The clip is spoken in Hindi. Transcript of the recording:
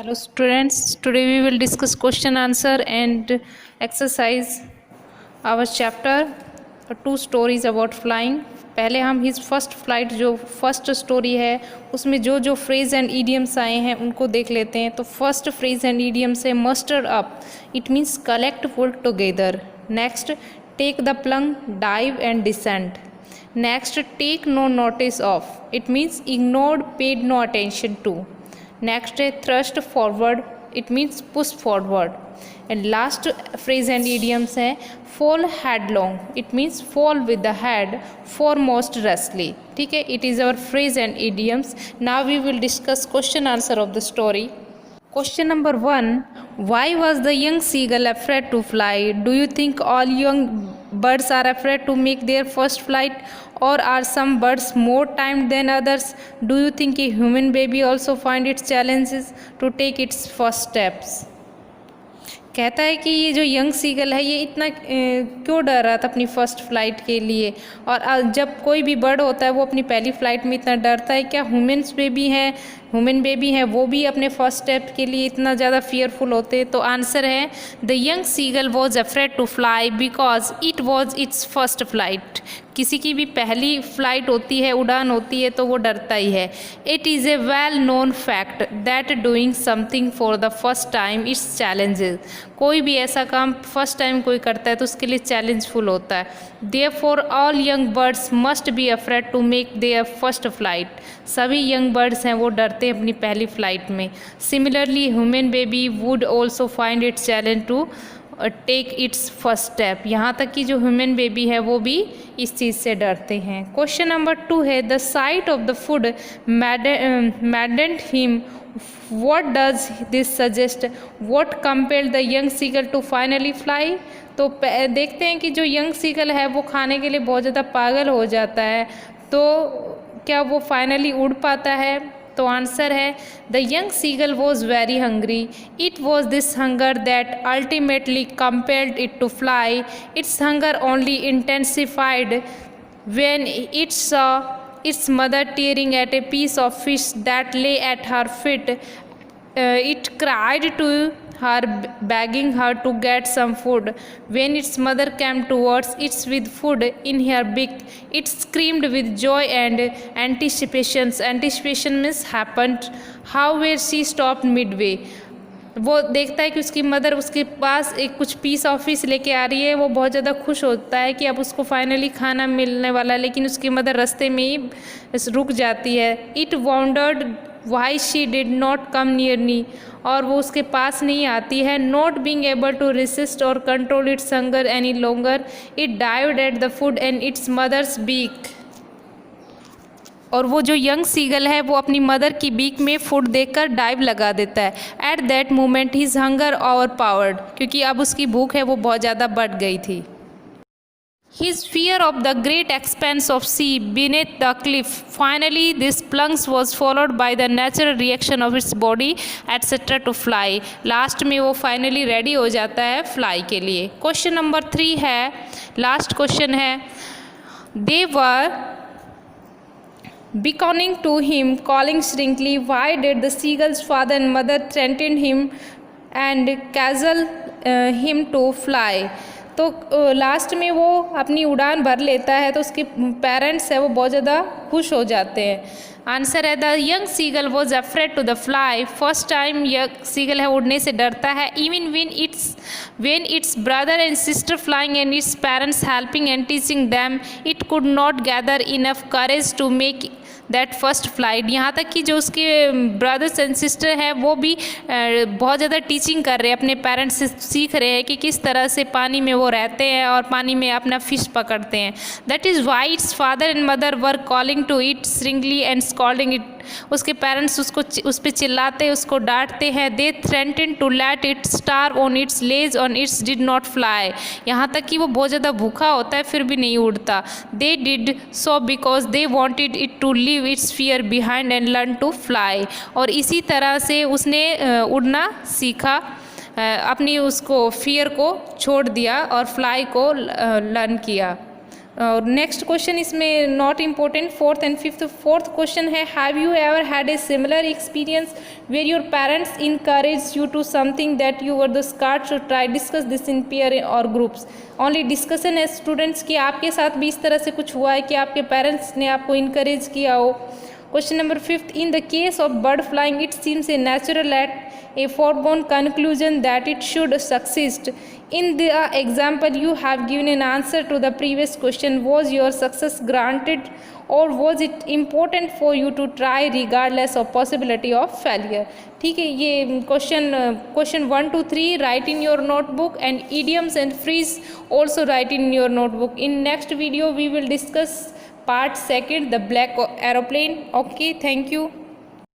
Hello students, today we will discuss question answer and exercise our chapter two stories about flying। पहले हम his first flight जो फर्स्ट स्टोरी है उसमें जो जो फ्रेज एंड ईडियम्स आए हैं उनको देख लेते हैं। तो फर्स्ट फ्रेज एंड ईडियम्स है muster up, it means collect wood together. Next take the plunge, dive and descend. Next take no notice of, it means ignored, paid no attention to. Next है thrust forward, it means push forward. And last phrase and idioms है fall headlong, it means fall with the head foremost rashly. ठीक है, it is our phrase and idioms. Now we will discuss question answer of the story. Question number 1. Why was the young seagull afraid to fly? Do you think all young birds are afraid to make their first flight, or are some birds more timed than others? Do you think a human baby also find its challenges to take its first steps? कहता है कि ये जो यंग सीगल है ये इतना क्यों डर रहा था अपनी फ़र्स्ट फ़्लाइट के लिए, और जब कोई भी बर्ड होता है वो अपनी पहली फ़्लाइट में इतना डरता है, क्या ह्यूमन बेबी हैं वो भी अपने फर्स्ट स्टेप के लिए इतना ज़्यादा फियरफुल होते हैं? तो आंसर है the young seagull was afraid to fly because it was its first flight. किसी की भी पहली फ्लाइट होती है, उड़ान होती है, तो वो डरता ही है। It is a well known fact that doing something for the first time it's challenges. कोई भी ऐसा काम फर्स्ट टाइम कोई करता है तो उसके लिए चैलेंजफुल होता है। Therefore all young birds must be afraid to make their first flight. सभी यंग बर्ड्स हैं वो डरते हैं अपनी पहली फ्लाइट में। Similarly human baby would also find it challenge to take its first step. यहाँ तक कि जो ह्यूमन बेबी है वो भी इस चीज़ से डरते हैं। क्वेश्चन नंबर 2 है the sight of the food maddened him, what does this suggest? What compelled the young seagull to finally fly? तो देखते हैं कि जो यंग सीगल है वो खाने के लिए बहुत ज़्यादा पागल हो जाता है, तो क्या वो फाइनली उड़ पाता है? तो आंसर है the young seagull was very hungry, it was this hunger that ultimately compelled it to fly. Its hunger only intensified when it saw its mother tearing at a piece of fish that lay at her feet. It cried to her, begging her to get some food. When its mother came towards it with food in her beak, it screamed with joy and anticipation. Anticipation means happened. However, she stopped midway. वो देखता है कि उसकी मदर उसके पास एक कुछ पीस ऑफ फिश लेके आ रही है। वो बहुत ज़्यादा खुश होता है कि अब उसको फाइनली खाना मिलने वाला है, लेकिन उसकी मदर रास्ते में ही रुक जाती है। It wondered why she did not come near me, और वो उसके पास नहीं आती है। Not being able to resist और control its hunger any longer, it dived at the food and its mother's beak. और वो जो यंग सीगल है वो अपनी मदर की बीक में फूड देखकर डाइव लगा देता है। At that moment his hunger over powered, क्योंकि अब उसकी भूख है वो बहुत ज़्यादा बढ़ गई थी। His fear of the great expanse of sea beneath the cliff. Finally, this plunge was followed by the natural reaction of its body, etc. to fly. Last में वो फाइनली रेडी हो जाता है फ्लाई के लिए। क्वेश्चन नंबर 3 है, लास्ट क्वेश्चन है they were beckoning to him, calling shrinkly. Why did the seagull's father and mother threaten him and cajole him to fly? तो लास्ट में वो अपनी उड़ान भर लेता है तो उसके पेरेंट्स है वो बहुत ज़्यादा खुश हो जाते हैं। आंसर है the young seagull was afraid to the fly. First time young seagull है उड़ने से डरता है। Even when its brother and sister flying and its parents helping and teaching them, it could not gather enough courage to make that first flight. यहाँ तक कि जो उसके ब्रदर्स एंड सिस्टर हैं वो भी बहुत ज़्यादा टीचिंग कर रहे हैं, अपने पेरेंट्स से सीख रहे हैं कि किस तरह से पानी में वो रहते हैं और पानी में अपना फिश पकड़ते हैं। That is why its father and mother were calling to it श्रिंगली एंड स्कॉल्डिंग इट। उसके पेरेंट्स उस पर चिल्लाते, उसको डांटते हैं। They threaten to let it starve on its ledge on its did not fly. यहाँ तक कि वो बहुत ज़्यादा भूखा होता है फिर भी नहीं उड़ता। They did so because they wanted it to leave its fear behind and learn to fly. और इसी तरह से उसने उड़ना सीखा, अपनी उसको फियर को छोड़ दिया और फ्लाई को लर्न किया। और नेक्स्ट क्वेश्चन इसमें not important, fourth and fifth. Fourth question है, have you ever had a similar experience where your parents encourage you to something that you were the scared to try, discuss this in pair और ग्रुप्स। ओनली डिस्कशन है स्टूडेंट्स की आपके साथ भी इस तरह से कुछ हुआ है कि आपके पेरेंट्स ने आपको इनकरेज किया हो। Question number 5. In the case of bird flying, it seems a natural at a foregone conclusion that it should succeed. In the example, you have given an answer to the previous question. Was your success granted, or was it important for you to try regardless of possibility of failure? ठीक है, ये question 1 to 3 write in your notebook, and idioms and phrase also write in your notebook. In next video we will discuss part second, the black aeroplane. Okay, thank you.